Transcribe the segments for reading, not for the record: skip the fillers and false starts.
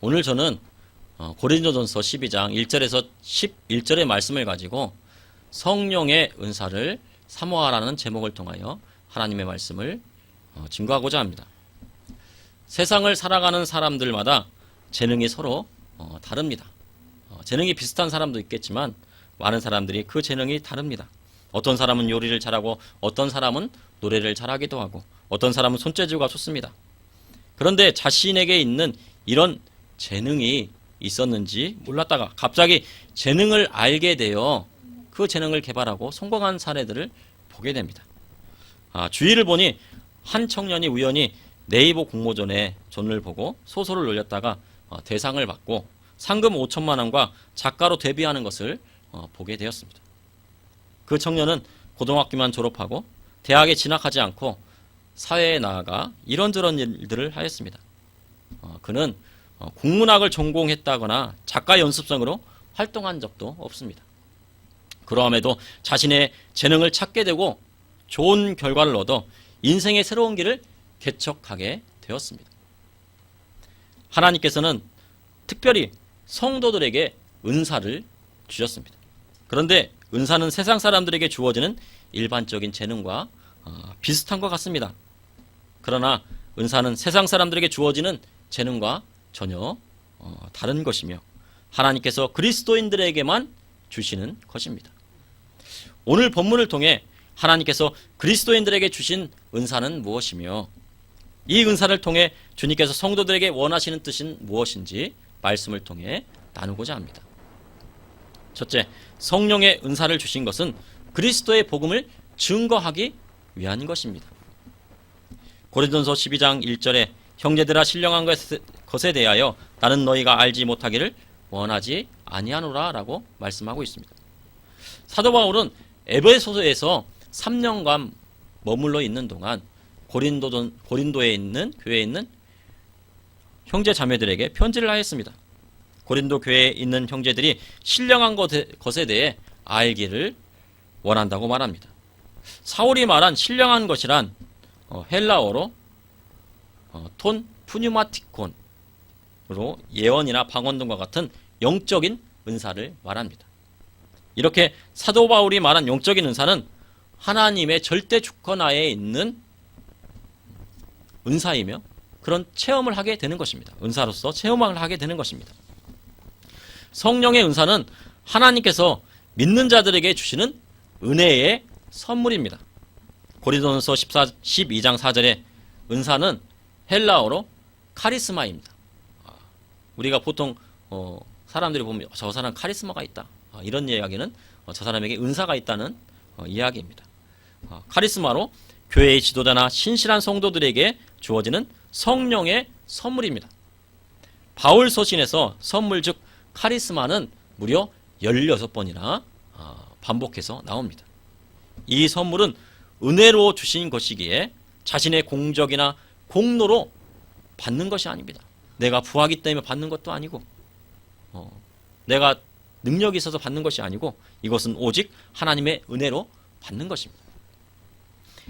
오늘 저는 고린도전서 12장 1절에서 11절의 말씀을 가지고 성령의 은사를 사모하라는 제목을 통하여 하나님의 말씀을 증거하고자 합니다. 세상을 살아가는 사람들마다 재능이 서로 다릅니다. 재능이 비슷한 사람도 있겠지만 많은 사람들이 그 재능이 다릅니다. 어떤 사람은 요리를 잘하고 어떤 사람은 노래를 잘하기도 하고 어떤 사람은 손재주가 좋습니다. 그런데 자신에게 있는 이런 재능이 있었는지 몰랐다가 갑자기 재능을 알게 되어 그 재능을 개발하고 성공한 사례들을 보게 됩니다. 주위를 보니 한 청년이 우연히 네이버 공모전에 존을 보고 소설을 올렸다가 대상을 받고 상금 5천만 원과 작가로 데뷔하는 것을 보게 되었습니다. 그 청년은 고등학교만 졸업하고 대학에 진학하지 않고 사회에 나아가 이런저런 일들을 하였습니다. 그는 국문학을 전공했다거나 작가 연습생으로 활동한 적도 없습니다. 그러함에도 자신의 재능을 찾게 되고 좋은 결과를 얻어 인생의 새로운 길을 개척하게 되었습니다. 하나님께서는 특별히 성도들에게 은사를 주셨습니다. 그런데 은사는 세상 사람들에게 주어지는 일반적인 재능과 비슷한 것 같습니다. 그러나 은사는 세상 사람들에게 주어지는 재능과 전혀 다른 것이며 하나님께서 그리스도인들에게만 주시는 것입니다. 오늘 본문을 통해 하나님께서 그리스도인들에게 주신 은사는 무엇이며 이 은사를 통해 주님께서 성도들에게 원하시는 뜻은 무엇인지 말씀을 통해 나누고자 합니다. 첫째, 성령의 은사를 주신 것은 그리스도의 복음을 증거하기 위한 것입니다. 고린도전서 12장 1절에 형제들아 신령한 것에 대하여 나는 너희가 알지 못하기를 원하지 아니하노라 라고 말씀하고 있습니다. 사도 바울은 에베소서에서 3년간 머물러 있는 동안 고린도에 있는 교회에 있는 형제 자매들에게 편지를 하였습니다. 고린도 교회에 있는 형제들이 신령한 것에 대해 알기를 원한다고 말합니다. 사울이 말한 신령한 것이란 헬라어로 톤 푸뉴마티콘으로 예언이나 방언 등과 같은 영적인 은사를 말합니다. 이렇게 사도 바울이 말한 영적인 은사는 하나님의 절대 주권하에 있는 은사이며 그런 체험을 하게 되는 것입니다. 은사로서 체험을 하게 되는 것입니다. 성령의 은사는 하나님께서 믿는 자들에게 주시는 은혜의 선물입니다. 고린도전서 12장 4절에 은사는 헬라어로 카리스마입니다. 우리가 보통 사람들이 보면 저 사람 카리스마가 있다. 이런 이야기는 저 사람에게 은사가 있다는 이야기입니다. 카리스마로 교회의 지도자나 신실한 성도들에게 주어지는 성령의 선물입니다. 바울 서신에서 선물 즉 카리스마는 무려 16번이나 반복해서 나옵니다. 이 선물은 은혜로 주신 것이기에 자신의 공적이나 공로로 받는 것이 아닙니다. 내가 부하기 때문에 받는 것도 아니고 내가 능력이 있어서 받는 것이 아니고 이것은 오직 하나님의 은혜로 받는 것입니다.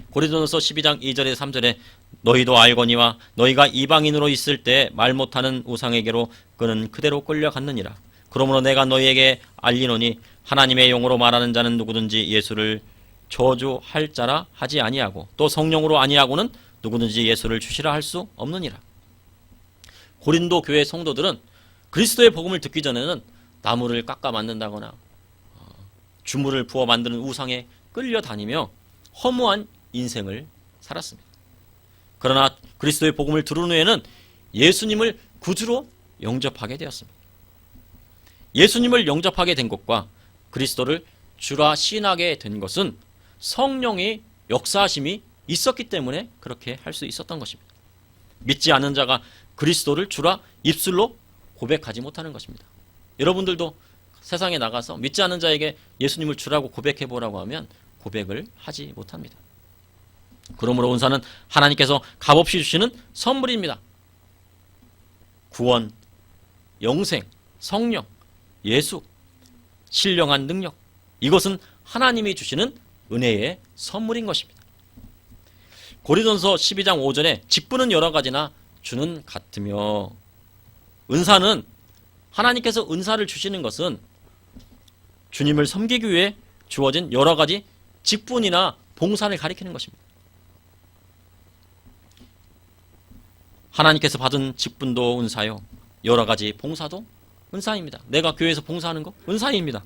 고린도전서 12장 2절에서 3절에 너희도 알거니와 너희가 이방인으로 있을 때 말 못하는 우상에게로 그는 그대로 끌려갔느니라. 그러므로 내가 너희에게 알리노니 하나님의 영으로 말하는 자는 누구든지 예수를 저주할 자라 하지 아니하고 또 성령으로 아니하고는 누구든지 예수를 주시라 할 수 없느니라. 고린도 교회 성도들은 그리스도의 복음을 듣기 전에는 나무를 깎아 만든다거나 주물을 부어 만드는 우상에 끌려다니며 허무한 인생을 살았습니다. 그러나 그리스도의 복음을 들은 후에는 예수님을 구주로 영접하게 되었습니다. 예수님을 영접하게 된 것과 그리스도를 주라 시인하게 된 것은 성령의 역사하심이 있었기 때문에 그렇게 할 수 있었던 것입니다. 믿지 않는 자가 그리스도를 주라 입술로 고백하지 못하는 것입니다. 여러분들도 세상에 나가서 믿지 않는 자에게 예수님을 주라고 고백해보라고 하면 고백을 하지 못합니다. 그러므로 은사는 하나님께서 값없이 주시는 선물입니다. 구원, 영생, 성령, 예수, 신령한 능력, 이것은 하나님이 주시는 은혜의 선물인 것입니다. 고린도전서 12장 5절에 직분은 여러 가지나 주는 같으며 은사는 하나님께서 은사를 주시는 것은 주님을 섬기기 위해 주어진 여러 가지 직분이나 봉사를 가리키는 것입니다. 하나님께서 받은 직분도 은사요. 여러 가지 봉사도 은사입니다. 내가 교회에서 봉사하는 거 은사입니다.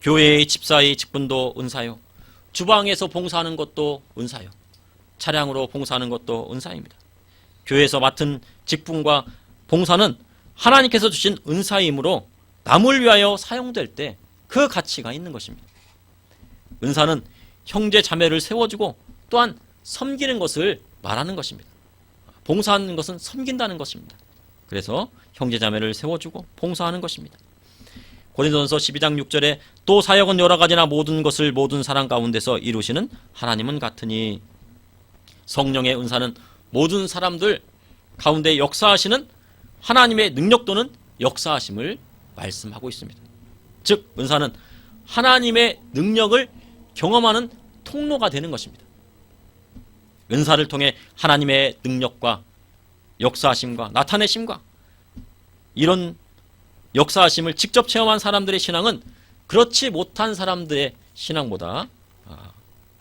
교회의 집사의 직분도 은사요. 주방에서 봉사하는 것도 은사요. 차량으로 봉사하는 것도 은사입니다. 교회에서 맡은 직분과 봉사는 하나님께서 주신 은사이므로 남을 위하여 사용될 때 그 가치가 있는 것입니다. 은사는 형제 자매를 세워주고 또한 섬기는 것을 말하는 것입니다. 봉사하는 것은 섬긴다는 것입니다. 그래서 형제 자매를 세워주고 봉사하는 것입니다. 고린도전서 12장 6절에 또 사역은 여러 가지나 모든 것을 모든 사람 가운데서 이루시는 하나님은 같으니, 성령의 은사는 모든 사람들 가운데 역사하시는 하나님의 능력 또는 역사하심을 말씀하고 있습니다. 즉 은사는 하나님의 능력을 경험하는 통로가 되는 것입니다. 은사를 통해 하나님의 능력과 역사하심과 나타내심과 이런 역사하심을 직접 체험한 사람들의 신앙은 그렇지 못한 사람들의 신앙보다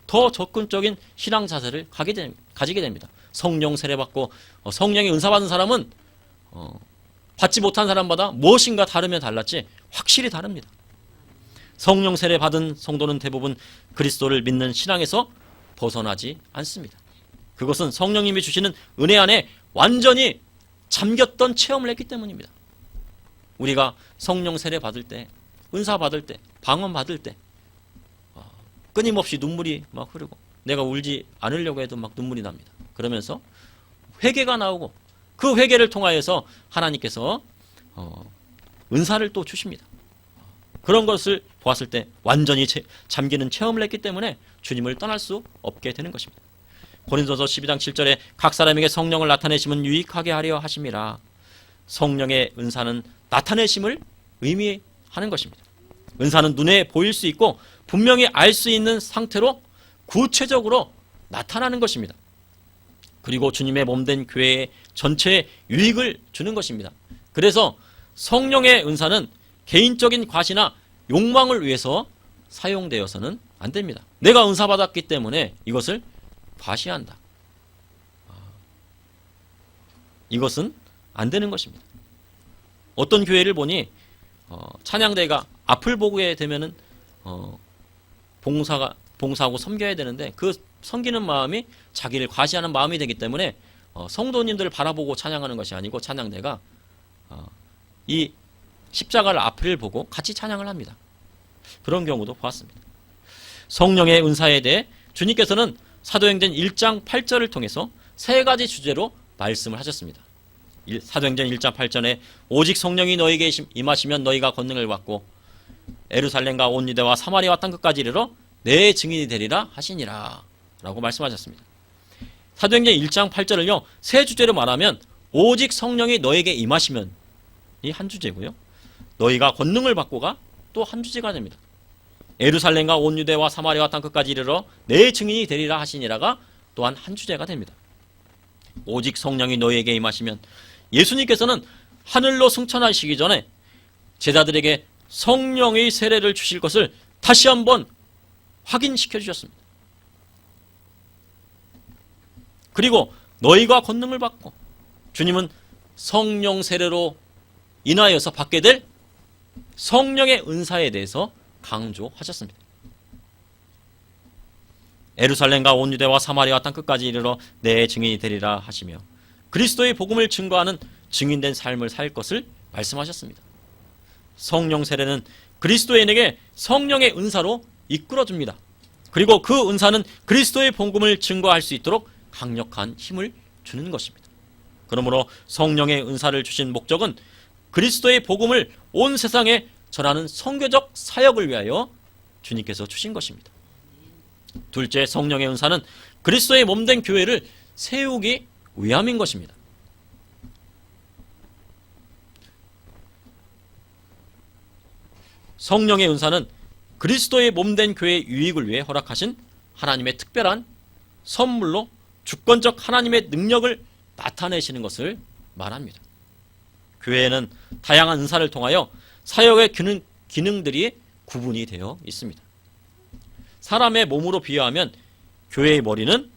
더 적극적인 신앙 자세를 가지게 됩니다. 성령 세례받고 성령의 은사 받은 사람은 받지 못한 사람보다 무엇인가 다르면 달랐지 확실히 다릅니다. 성령 세례 받은 성도는 대부분 그리스도를 믿는 신앙에서 벗어나지 않습니다. 그것은 성령님이 주시는 은혜 안에 완전히 잠겼던 체험을 했기 때문입니다. 우리가 성령 세례 받을 때, 은사 받을 때, 방언 받을 때 끊임없이 눈물이 막 흐르고 내가 울지 않으려고 해도 막 눈물이 납니다. 그러면서 회개가 나오고 그 회개를 통하여서 하나님께서 은사를 또 주십니다. 그런 것을 보았을 때 완전히 잠기는 체험을 했기 때문에 주님을 떠날 수 없게 되는 것입니다. 고린도서 12장 7절에 각 사람에게 성령을 나타내심은 유익하게 하려 하심이라. 성령의 은사는 나타내심을 의미하는 것입니다. 은사는 눈에 보일 수 있고 분명히 알 수 있는 상태로 구체적으로 나타나는 것입니다. 그리고 주님의 몸된 교회의 전체에 유익을 주는 것입니다. 그래서 성령의 은사는 개인적인 과시나 욕망을 위해서 사용되어서는 안 됩니다. 내가 은사 받았기 때문에 이것을 과시한다. 이것은 안 되는 것입니다. 어떤 교회를 보니 찬양대가 앞을 보게 되면은 봉사하고 섬겨야 되는데 그 섬기는 마음이 자기를 과시하는 마음이 되기 때문에 성도님들을 바라보고 찬양하는 것이 아니고 찬양대가 이 십자가를 앞을 보고 같이 찬양을 합니다. 그런 경우도 보았습니다. 성령의 은사에 대해 주님께서는 사도행전 1장 8절을 통해서 세 가지 주제로 말씀을 하셨습니다. 사도행전 1장 8절에 오직 성령이 너희에게 임하시면 너희가 권능을 받고 예루살렘과 온 유대와 사마리아와 땅끝까지 이르러 내 증인이 되리라 하시니라 라고 말씀하셨습니다. 사도행전 1장 8절을요 세 주제로 말하면 오직 성령이 너에게 임하시면 이 한 주제고요, 너희가 권능을 받고가 또 한 주제가 됩니다. 예루살렘과 온 유대와 사마리아와 땅끝까지 이르러 내 증인이 되리라 하시니라가 또한 한 주제가 됩니다. 오직 성령이 너희에게 임하시면 예수님께서는 하늘로 승천하시기 전에 제자들에게 성령의 세례를 주실 것을 다시 한번 확인시켜 주셨습니다. 그리고 너희가 권능을 받고 주님은 성령 세례로 인하여서 받게 될 성령의 은사에 대해서 강조하셨습니다. 예루살렘과 온 유대와 사마리아와 땅끝까지 이르러 내 증인이 되리라 하시며 그리스도의 복음을 증거하는 증인된 삶을 살 것을 말씀하셨습니다. 성령 세례는 그리스도인에게 성령의 은사로 이끌어줍니다. 그리고 그 은사는 그리스도의 복음을 증거할 수 있도록 강력한 힘을 주는 것입니다. 그러므로 성령의 은사를 주신 목적은 그리스도의 복음을 온 세상에 전하는 선교적 사역을 위하여 주님께서 주신 것입니다. 둘째, 성령의 은사는 그리스도의 몸된 교회를 세우기 위함인 것입니다. 성령의 은사는 그리스도의 몸된 교회의 유익을 위해 허락하신 하나님의 특별한 선물로 주권적 하나님의 능력을 나타내시는 것을 말합니다. 교회에는 다양한 은사를 통하여 사역의 기능들이 구분이 되어 있습니다. 사람의 몸으로 비유하면 교회의 머리는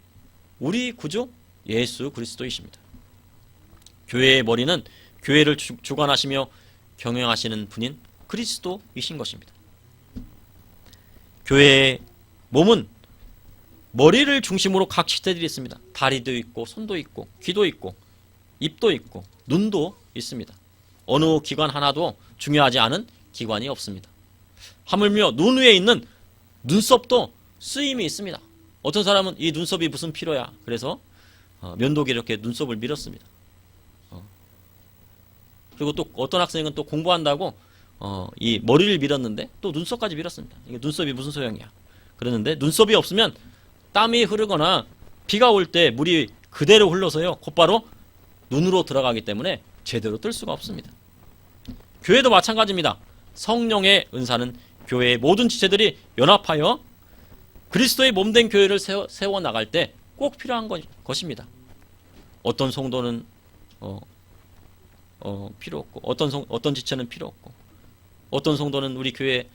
우리 구주 예수 그리스도이십니다. 교회의 머리는 교회를 주관하시며 경영하시는 분인 그리스도이신 것입니다. 교회의 몸은 머리를 중심으로 각 지체들이 있습니다. 다리도 있고 손도 있고 귀도 있고 입도 있고 눈도 있습니다. 어느 기관 하나도 중요하지 않은 기관이 없습니다. 하물며 눈 위에 있는 눈썹도 쓰임이 있습니다. 어떤 사람은 이 눈썹이 무슨 필요야. 그래서 면도기를 이렇게 눈썹을 밀었습니다. 그리고 또 어떤 학생은 또 공부한다고 이 머리를 밀었는데 또 눈썹까지 밀었습니다. 이게 눈썹이 무슨 소용이야. 그러는데 눈썹이 없으면 땀이 흐르거나 비가 올 때 물이 그대로 흘러서요 곧바로 눈으로 들어가기 때문에 제대로 뜰 수가 없습니다. 교회도 마찬가지입니다. 성령의 은사는 교회의 모든 지체들이 연합하여 그리스도의 몸된 교회를 세워 나갈 때 꼭 필요한 것입니다. 어떤 성도는 필요 없고 어떤 지체는 필요 없고 어떤 성도는 우리 교회에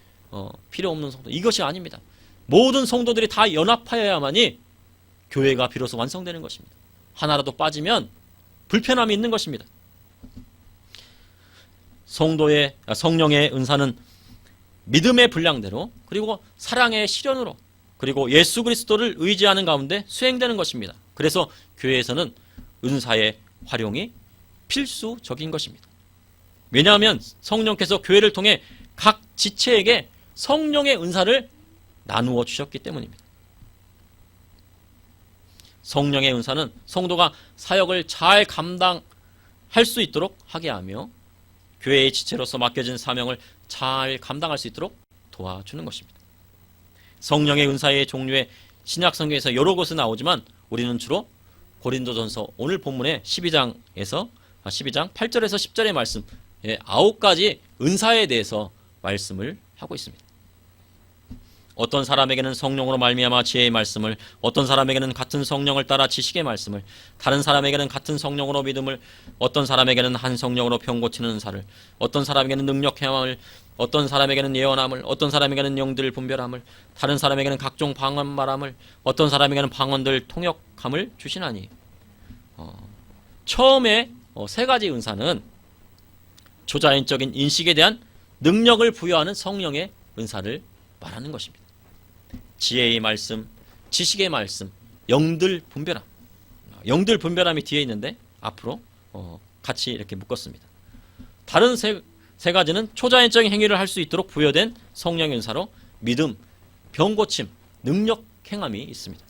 필요 없는 성도, 이것이 아닙니다. 모든 성도들이 다 연합하여야만이 교회가 비로소 완성되는 것입니다. 하나라도 빠지면 불편함이 있는 것입니다. 성령의 은사는 믿음의 분량대로 그리고 사랑의 실현으로 그리고 예수 그리스도를 의지하는 가운데 수행되는 것입니다. 그래서 교회에서는 은사의 활용이 필수적인 것입니다. 왜냐하면 성령께서 교회를 통해 각 지체에게 성령의 은사를 나누어 주셨기 때문입니다. 성령의 은사는 성도가 사역을 잘 감당할 수 있도록 하게 하며 교회의 지체로서 맡겨진 사명을 잘 감당할 수 있도록 도와주는 것입니다. 성령의 은사의 종류에 신약 성경에서 여러 곳에 나오지만 우리는 주로 고린도전서 오늘 본문의 12장 8절에서 10절의 말씀 9가지 은사에 대해서 말씀을 하고 있습니다. 어떤 사람에게는 성령으로 말미암아 지혜의 말씀을, 어떤 사람에게는 같은 성령을 따라 지식의 말씀을, 다른 사람에게는 같은 성령으로 믿음을, 어떤 사람에게는 한 성령으로 병 고치는 은사를, 어떤 사람에게는 능력 행함을, 어떤 사람에게는 예언함을, 어떤 사람에게는 영들 분별함을, 다른 사람에게는 각종 방언 말함을, 어떤 사람에게는 방언들 통역함을 주시나니. 처음에 세 가지 은사는 초자연적인 인식에 대한 능력을 부여하는 성령의 은사를 말하는 것입니다. 지혜의 말씀, 지식의 말씀, 영들 분별함. 영들 분별함이 뒤에 있는데 앞으로 같이 이렇게 묶었습니다. 다른 세 가지는 초자연적인 행위를 할 수 있도록 부여된 성령의 은사로 믿음, 병고침, 능력 행함이 있습니다.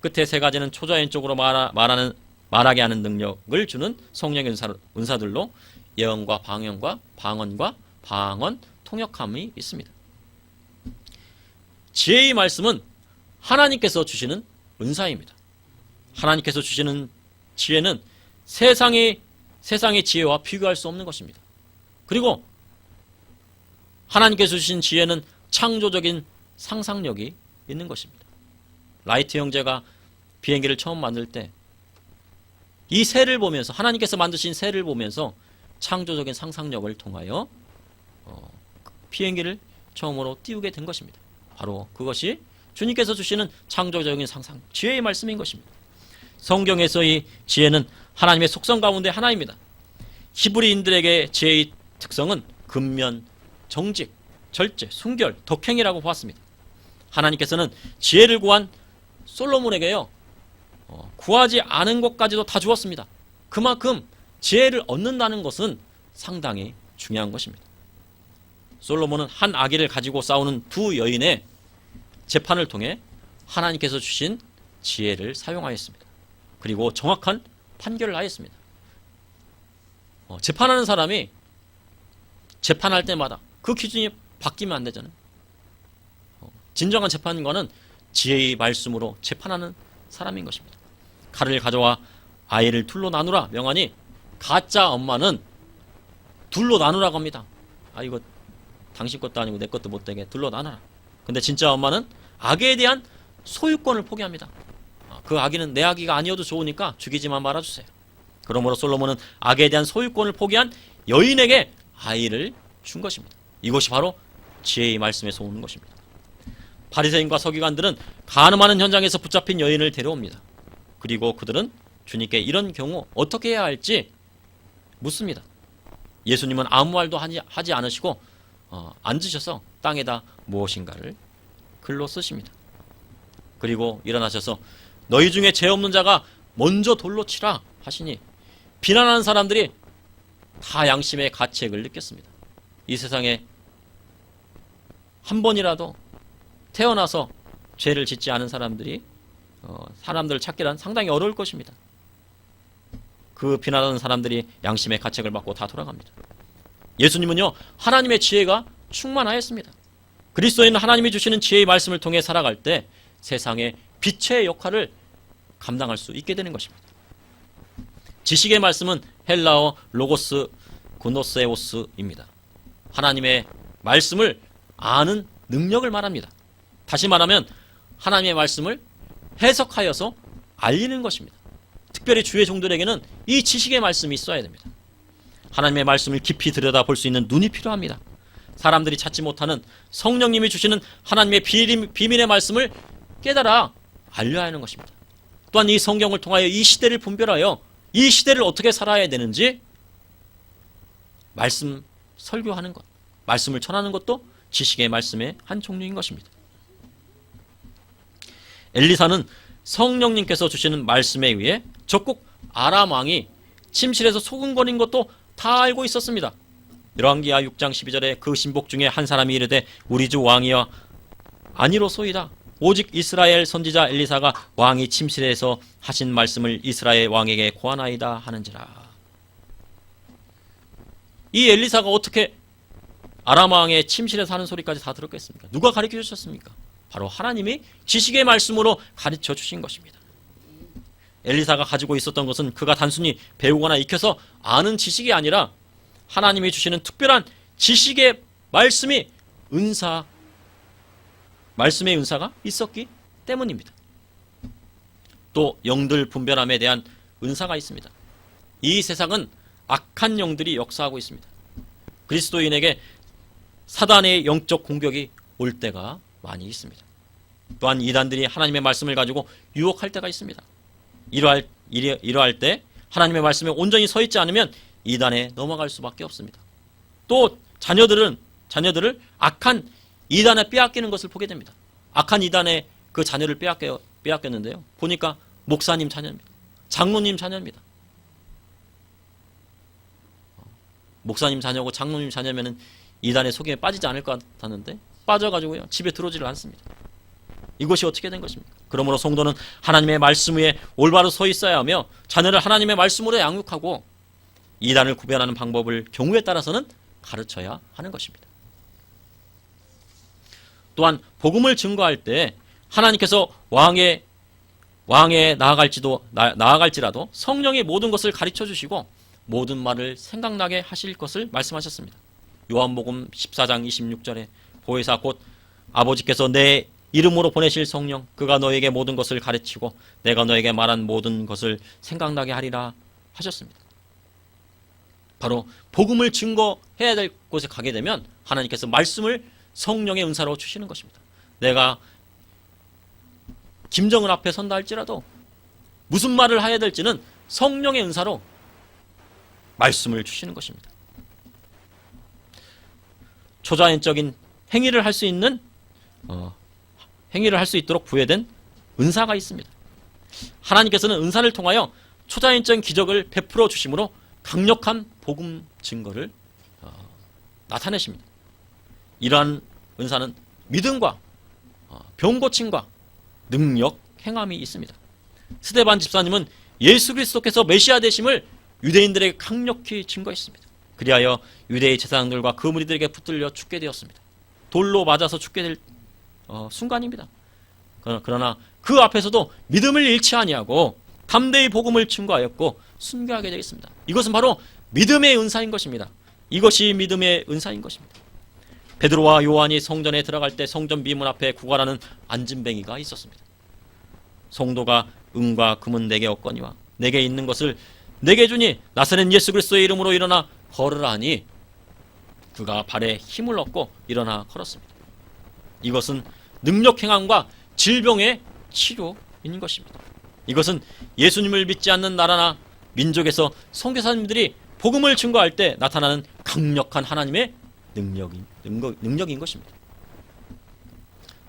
끝에 세 가지는 초자연적으로 말하게 하는 능력을 주는 성령의 은사들로 예언과 방언과 방언과 방언 통역함이 있습니다. 지혜의 말씀은 하나님께서 주시는 은사입니다. 하나님께서 주시는 지혜는 세상의 지혜와 비교할 수 없는 것입니다. 그리고 하나님께서 주신 지혜는 창조적인 상상력이 있는 것입니다. 라이트 형제가 비행기를 처음 만들 때 이 새를 보면서, 하나님께서 만드신 새를 보면서 창조적인 상상력을 통하여 비행기를 처음으로 띄우게 된 것입니다. 바로 그것이 주님께서 주시는 창조적인 상상, 지혜의 말씀인 것입니다. 성경에서의 지혜는 하나님의 속성 가운데 하나입니다. 히브리인들에게 지혜의 특성은 근면, 정직, 절제, 순결, 덕행이라고 보았습니다. 하나님께서는 지혜를 구한 솔로몬에게요, 구하지 않은 것까지도 다 주었습니다. 그만큼 지혜를 얻는다는 것은 상당히 중요한 것입니다. 솔로몬은 한 아기를 가지고 싸우는 두 여인의 재판을 통해 하나님께서 주신 지혜를 사용하였습니다. 그리고 정확한 판결을 하였습니다. 재판하는 사람이 재판할 때마다 그 기준이 바뀌면 안 되잖아요. 진정한 재판관은 지혜의 말씀으로 재판하는 사람인 것입니다. 칼을 가져와 아이를 둘로 나누라 명하니 가짜 엄마는 둘로 나누라고 합니다. 이거 당신 것도 아니고 내 것도 못 되게 둘로 나눠라. 근데 진짜 엄마는 아기에 대한 소유권을 포기합니다. 그 아기는 내 아기가 아니어도 좋으니까 죽이지만 말아주세요. 그러므로 솔로몬은 악에 대한 소유권을 포기한 여인에게 아이를 준 것입니다. 이것이 바로 지혜의 말씀에서 오는 것입니다. 바리새인과 서기관들은 간음하는 현장에서 붙잡힌 여인을 데려옵니다. 그리고 그들은 주님께 이런 경우 어떻게 해야 할지 묻습니다. 예수님은 아무 말도 하지 않으시고 앉으셔서 땅에다 무엇인가를 글로 쓰십니다. 그리고 일어나셔서 너희 중에 죄 없는 자가 먼저 돌로 치라 하시니 비난하는 사람들이 다 양심의 가책을 느꼈습니다. 이 세상에 한 번이라도 태어나서 죄를 짓지 않은 사람들이 사람들을 찾기란 상당히 어려울 것입니다. 그 비난하는 사람들이 양심의 가책을 받고 다 돌아갑니다. 예수님은요, 하나님의 지혜가 충만하였습니다. 그리스도인은 하나님이 주시는 지혜의 말씀을 통해 살아갈 때 세상의 빛의 역할을 감당할 수 있게 되는 것입니다. 지식의 말씀은 헬라어 로고스 구노세오스입니다. 하나님의 말씀을 아는 능력을 말합니다. 다시 말하면 하나님의 말씀을 해석하여서 알리는 것입니다. 특별히 주의 종들에게는 이 지식의 말씀이 있어야 됩니다. 하나님의 말씀을 깊이 들여다볼 수 있는 눈이 필요합니다. 사람들이 찾지 못하는 성령님이 주시는 하나님의 비밀의 말씀을 깨달아 알려야 하는 것입니다. 또한 이 성경을 통하여 이 시대를 분별하여 이 시대를 어떻게 살아야 되는지 말씀 설교하는 것, 말씀을 전하는 것도 지식의 말씀의 한 종류인 것입니다. 엘리사는 성령님께서 주시는 말씀에 의해 적국 아람 왕이 침실에서 소근거린 것도 다 알고 있었습니다. 열왕기하 6장 12절에 그 신복 중에 한 사람이 이르되 우리 주 왕이여 아니로소이다. 오직 이스라엘 선지자 엘리사가 왕이 침실에서 하신 말씀을 이스라엘 왕에게 고하나이다 하는지라. 이 엘리사가 어떻게 아람 왕의 침실에서 하는 소리까지 다 들었겠습니까? 누가 가르쳐 주셨습니까? 바로 하나님이 지식의 말씀으로 가르쳐 주신 것입니다. 엘리사가 가지고 있었던 것은 그가 단순히 배우거나 익혀서 아는 지식이 아니라 하나님이 주시는 특별한 지식의 말씀이 말씀의 은사가 있었기 때문입니다. 또 영들 분별함에 대한 은사가 있습니다. 이 세상은 악한 영들이 역사하고 있습니다. 그리스도인에게 사단의 영적 공격이 올 때가 많이 있습니다. 또한 이단들이 하나님의 말씀을 가지고 유혹할 때가 있습니다. 이러할 때 하나님의 말씀에 온전히 서 있지 않으면 이단에 넘어갈 수밖에 없습니다. 또 자녀들을 악한 이단에 빼앗기는 것을 보게 됩니다. 악한 이단에 그 자녀를 빼앗겼는데요. 보니까 목사님 자녀입니다. 장로님 자녀입니다. 목사님 자녀고 장로님 자녀면은 이단의 속에 빠지지 않을 것 같았는데 빠져가지고요 집에 들어오지를 않습니다. 이것이 어떻게 된 것입니까? 그러므로 성도는 하나님의 말씀 위에 올바로 서 있어야 하며 자녀를 하나님의 말씀으로 양육하고 이단을 구별하는 방법을 경우에 따라서는 가르쳐야 하는 것입니다. 또한 복음을 증거할 때 하나님께서 왕에 나아갈지라도 성령이 모든 것을 가르쳐 주시고 모든 말을 생각나게 하실 것을 말씀하셨습니다. 요한복음 14장 26절에 보혜사 곧 아버지께서 내 이름으로 보내실 성령 그가 너에게 모든 것을 가르치고 내가 너에게 말한 모든 것을 생각나게 하리라 하셨습니다. 바로 복음을 증거해야 될 곳에 가게 되면 하나님께서 말씀을 성령의 은사로 주시는 것입니다. 내가 김정은 앞에 선다 할지라도 무슨 말을 해야 될지는 성령의 은사로 말씀을 주시는 것입니다. 초자연적인 행위를 할 수 있도록 부여된 은사가 있습니다. 하나님께서는 은사를 통하여 초자연적인 기적을 베풀어 주심으로 강력한 복음 증거를 나타내십니다. 이러한 은사는 믿음과 병 고침과 능력, 행함이 있습니다. 스데반 집사님은 예수 그리스도께서 메시아 되심을 유대인들에게 강력히 증거했습니다. 그리하여 유대의 제사장들과 그 무리들에게 붙들려 죽게 되었습니다. 돌로 맞아서 죽게 될 순간입니다. 그러나 그 앞에서도 믿음을 잃지 아니하고 담대히 복음을 증거하였고 순교하게 되겠습니다. 이것은 바로 믿음의 은사인 것입니다. 이것이 믿음의 은사인 것입니다. 베드로와 요한이 성전에 들어갈 때 성전 비문 앞에 구걸하는 안진뱅이가 있었습니다. 성도가 은과 금은 내게 없거니와 내게 있는 것을 내게 주니 나사렛 예수 그리스도의 이름으로 일어나 걸으라 하니 그가 발에 힘을 얻고 일어나 걸었습니다. 이것은 능력 행함과 질병의 치료인 것입니다. 이것은 예수님을 믿지 않는 나라나 민족에서 선교사님들이 복음을 증거할 때 나타나는 강력한 하나님의 능력인 것입니다.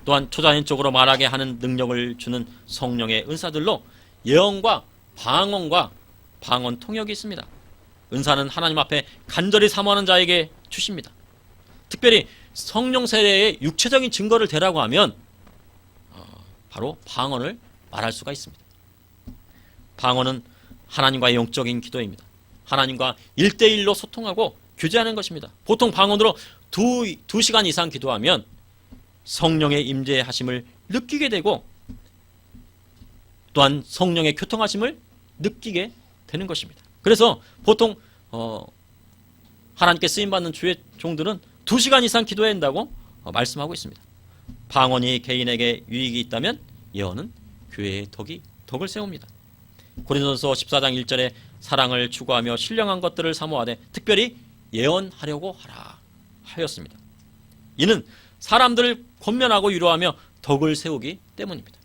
또한 초자연적으로 말하게 하는 능력을 주는 성령의 은사들로 예언과 방언과 방언 통역이 있습니다. 은사는 하나님 앞에 간절히 사모하는 자에게 주십니다. 특별히 성령 세례의 육체적인 증거를 대라고 하면 바로 방언을 말할 수가 있습니다. 방언은 하나님과의 영적인 기도입니다. 하나님과 1대1로 소통하고 교제하는 것입니다. 보통 방언으로 2시간 이상 기도하면 성령의 임재하심을 느끼게 되고 또한 성령의 교통하심을 느끼게 되는 것입니다. 그래서 보통 하나님께 쓰임받는 주의 종들은 2시간 이상 기도해야 한다고 말씀하고 있습니다. 방언이 개인에게 유익이 있다면 예언은 교회의 덕을 세웁니다. 고린도전서 14장 1절에 사랑을 추구하며 신령한 것들을 사모하되 특별히 예언하려고 하라 하였습니다. 이는 사람들을 권면하고 위로하며 덕을 세우기 때문입니다.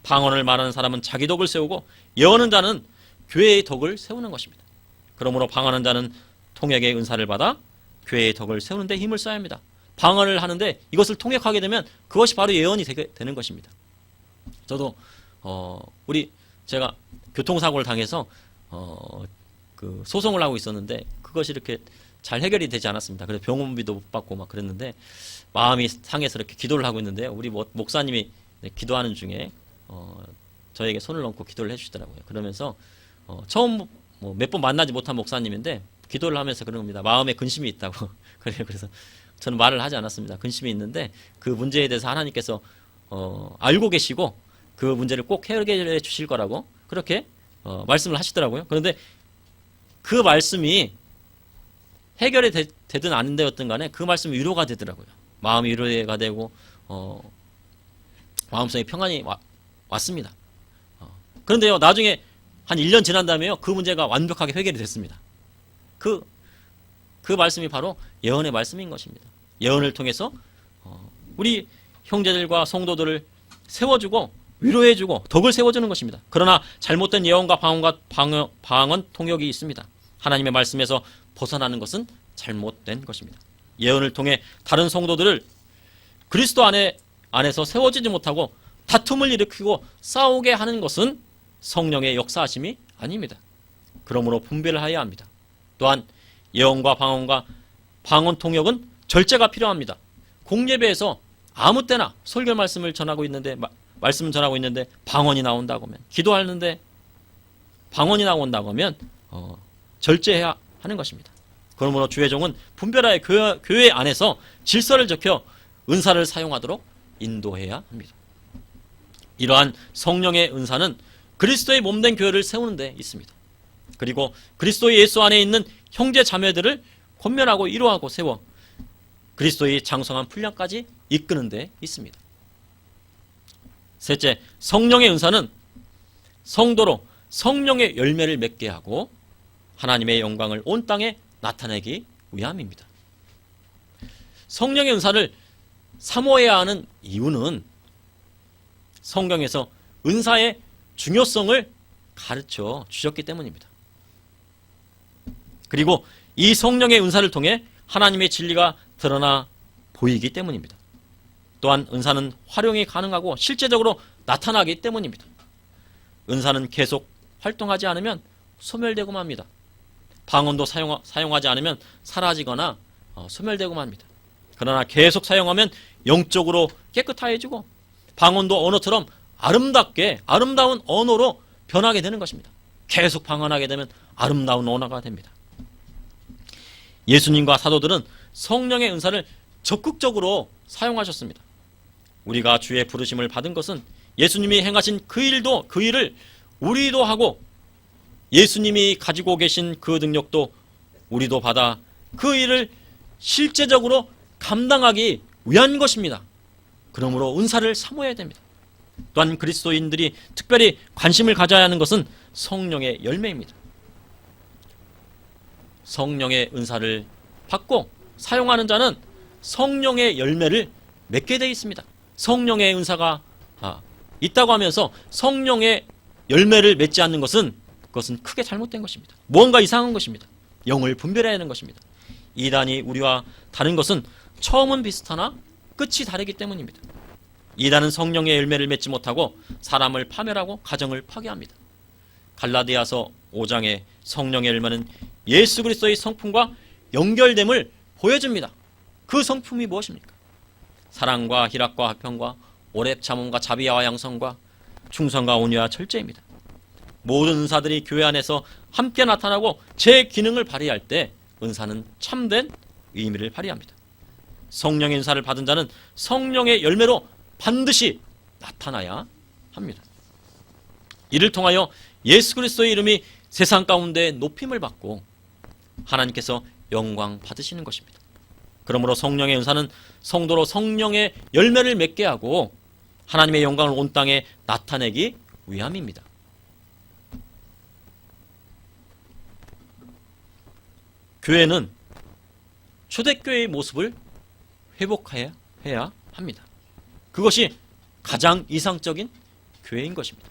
방언을 말하는 사람은 자기 덕을 세우고 예언하는 자는 교회의 덕을 세우는 것입니다. 그러므로 방언하는 자는 통역의 은사를 받아 교회의 덕을 세우는 데 힘을 써야 합니다. 방언을 하는데 이것을 통역하게 되면 그것이 바로 예언이 되는 것입니다. 저도 제가 교통사고를 당해서 그 소송을 하고 있었는데 그것이 이렇게 잘 해결이 되지 않았습니다. 그래서 병원비도 못 받고 막 그랬는데 마음이 상해서 이렇게 기도를 하고 있는데 우리 목사님이 기도하는 중에 저에게 손을 얹고 기도를 해주시더라고요. 그러면서 처음 몇 번 만나지 못한 목사님인데 기도를 하면서 그런 겁니다. 마음에 근심이 있다고. 그래서 저는 말을 하지 않았습니다. 근심이 있는데 그 문제에 대해서 하나님께서 알고 계시고 그 문제를 꼭 해결해 주실 거라고 그렇게 말씀을 하시더라고요. 그런데 그 말씀이 해결이 되든 안 되었든 간에 그 말씀이 위로가 되더라고요. 마음이 위로가 되고 마음속에 평안이 왔습니다. 그런데요, 나중에 한 1년 지난 다음에요, 그 문제가 완벽하게 해결이 됐습니다. 그 말씀이 바로 예언의 말씀인 것입니다. 예언을 통해서 우리 형제들과 성도들을 세워주고 위로해주고 덕을 세워주는 것입니다. 그러나 잘못된 예언과 방언 통역이 있습니다. 하나님의 말씀에서 벗어나는 것은 잘못된 것입니다. 예언을 통해 다른 성도들을 그리스도 안에서 세워지지 못하고 다툼을 일으키고 싸우게 하는 것은 성령의 역사하심이 아닙니다. 그러므로 분별을 해야 합니다. 또한 예언과 방언 통역은 절제가 필요합니다. 공예배에서 아무 때나 설교 말씀을 전하고 있는데 방언이 나온다고 하면, 기도하는데 방언이 나온다고 하면 절제해야 하는 것입니다. 그러므로 주의 종은 분별하여 교회 안에서 질서를 지켜 은사를 사용하도록 인도해야 합니다. 이러한 성령의 은사는 그리스도의 몸된 교회를 세우는 데 있습니다. 그리고 그리스도 예수 안에 있는 형제 자매들을 권면하고 위로하고 세워 그리스도의 장성한 분량까지 이끄는 데 있습니다. 셋째, 성령의 은사는 성도로 성령의 열매를 맺게 하고 하나님의 영광을 온 땅에 나타내기 위함입니다. 성령의 은사를 사모해야 하는 이유는 성경에서 은사의 중요성을 가르쳐 주셨기 때문입니다. 그리고 이 성령의 은사를 통해 하나님의 진리가 드러나 보이기 때문입니다. 또한 은사는 활용이 가능하고 실제적으로 나타나기 때문입니다. 은사는 계속 활동하지 않으면 소멸되고 맙니다. 방언도 사용하지 않으면 사라지거나 소멸되고 맙니다. 그러나 계속 사용하면 영적으로 깨끗해지고 방언도 언어처럼 아름다운 언어로 변하게 되는 것입니다. 계속 방언하게 되면 아름다운 언어가 됩니다. 예수님과 사도들은 성령의 은사를 적극적으로 사용하셨습니다. 우리가 주의 부르심을 받은 것은 예수님이 행하신 그 일을 우리도 하고 예수님이 가지고 계신 그 능력도 우리도 받아 그 일을 실제적으로 감당하기 위한 것입니다. 그러므로 은사를 사모해야 됩니다. 또한 그리스도인들이 특별히 관심을 가져야 하는 것은 성령의 열매입니다. 성령의 은사를 받고 사용하는 자는 성령의 열매를 맺게 되어 있습니다. 성령의 은사가 있다고 하면서 성령의 열매를 맺지 않는 것은 그것은 크게 잘못된 것입니다. 무언가 이상한 것입니다. 영을 분별해야 하는 것입니다. 이단이 우리와 다른 것은 처음은 비슷하나 끝이 다르기 때문입니다. 이단은 성령의 열매를 맺지 못하고 사람을 파멸하고 가정을 파괴합니다. 갈라디아서 5장의 성령의 열매는 예수 그리스도의 성품과 연결됨을 보여줍니다. 그 성품이 무엇입니까? 사랑과 희락과 화평과 오랩 참음과 자비와 양성과 충성과 온유와 절제입니다. 모든 은사들이 교회 안에서 함께 나타나고 제 기능을 발휘할 때 은사는 참된 의미를 발휘합니다. 성령의 은사를 받은 자는 성령의 열매로 반드시 나타나야 합니다. 이를 통하여 예수 그리스도의 이름이 세상 가운데 높임을 받고 하나님께서 영광 받으시는 것입니다. 그러므로 성령의 은사는 성도로 성령의 열매를 맺게 하고 하나님의 영광을 온 땅에 나타내기 위함입니다. 교회는 초대교회의 모습을 회복해야 합니다. 그것이 가장 이상적인 교회인 것입니다.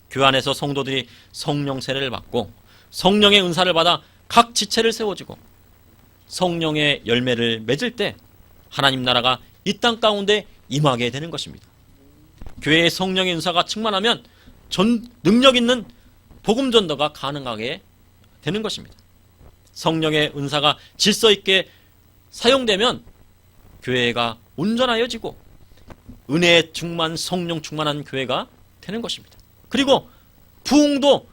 교회 안에서 성도들이 성령 세례를 받고 성령의 은사를 받아 각 지체를 세워지고 성령의 열매를 맺을 때 하나님 나라가 이 땅 가운데 임하게 되는 것입니다. 교회의 성령의 은사가 충만하면 능력 있는 복음 전도가 가능하게 되는 것입니다. 성령의 은사가 질서 있게 사용되면 교회가 온전하여지고 은혜의 충만, 성령 충만한 교회가 되는 것입니다. 그리고 부흥도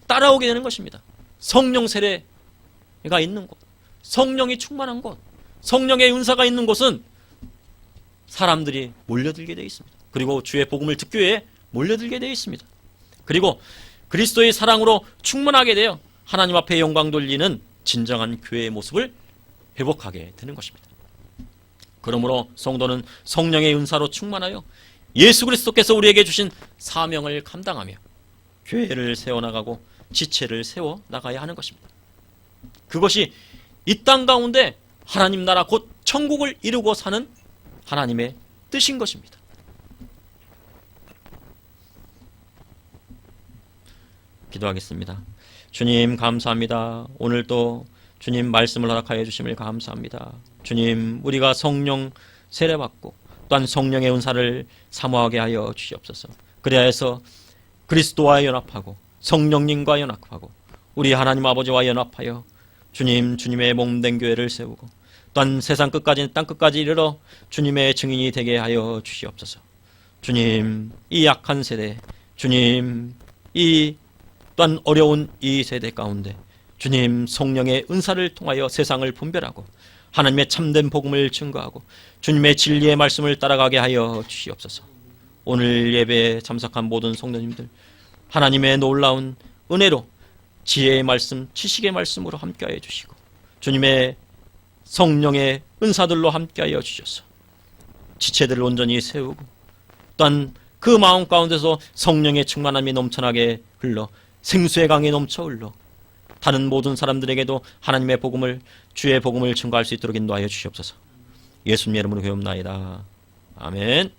따라오게 되는 것입니다. 성령 세례가 있는 곳, 성령이 충만한 곳, 성령의 은사가 있는 곳은 사람들이 몰려들게 되어 있습니다. 그리고 주의 복음을 듣기 위해 몰려들게 되어 있습니다. 그리고 그리스도의 사랑으로 충만하게 되어 하나님 앞에 영광 돌리는 진정한 교회의 모습을 회복하게 되는 것입니다. 그러므로 성도는 성령의 은사로 충만하여 예수 그리스도께서 우리에게 주신 사명을 감당하며 교회를 세워나가고 지체를 세워나가야 하는 것입니다. 그것이 이 땅 가운데 하나님 나라 곧 천국을 이루고 사는 하나님의 뜻인 것입니다. 기도하겠습니다. 주님 감사합니다. 오늘도 주님 말씀을 허락하여 주심을 감사합니다. 주님 우리가 성령 세례받고 또한 성령의 은사를 사모하게 하여 주시옵소서. 그리하여서 그리스도와 연합하고 성령님과 연합하고 우리 하나님 아버지와 연합하여 주님의 몸된 교회를 세우고 또한 세상 끝까지 땅 끝까지 이르러 주님의 증인이 되게 하여 주시옵소서. 주님 이 약한 세대, 주님 이 또한 어려운 이 세대 가운데 주님 성령의 은사를 통하여 세상을 분별하고 하나님의 참된 복음을 증거하고 주님의 진리의 말씀을 따라가게 하여 주시옵소서. 오늘 예배에 참석한 모든 성도님들 하나님의 놀라운 은혜로 지혜의 말씀, 지식의 말씀으로 함께하여 주시고 주님의 성령의 은사들로 함께하여 주셔서 지체들을 온전히 세우고 또한 그 마음 가운데서 성령의 충만함이 넘쳐나게 흘러 생수의 강이 넘쳐 흘러 다른 모든 사람들에게도 하나님의 복음을 주의 복음을 증거할 수 있도록 인도하여 주시옵소서. 예수님의 이름으로 기도합나이다. 아멘.